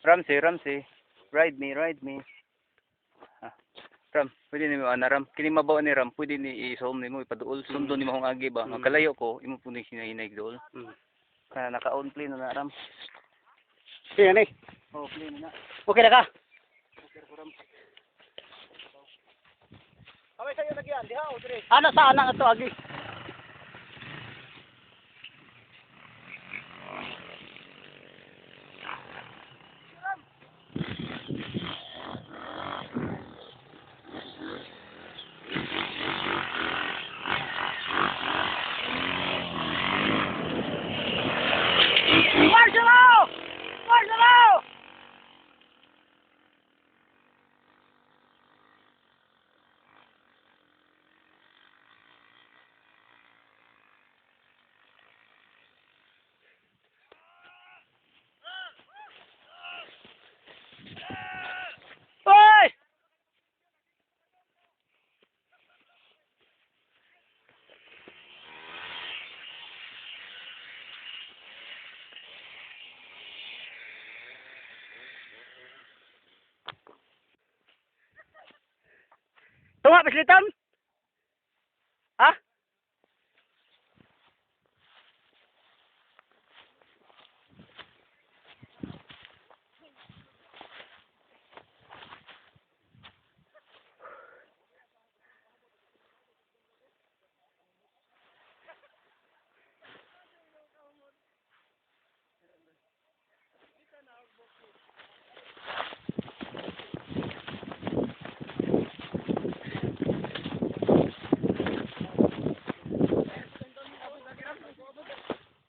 Ramsey, Ramsey. Ride me, ride me. Ah. Ram, pwede ni mo ana Ram. Kini mabaw ni Ram, pwede ni isom nimo ipaduol. Sundo nimo akong agi ba. Magkalayo ko, imo puno hinahinay dool. Kana naka-on play na Ram. Sige ni. Oh, play na. Okay na ka? Kami sayo nagyan, diha o dire. Ano sa anak ato agi? Marcelo! Marcelo! Oi! Tunga pislitan? Ha?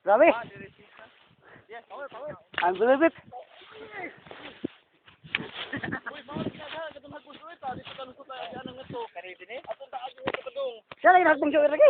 Grabe. Ang bulibit. Siya lagi nakatong siya lagi.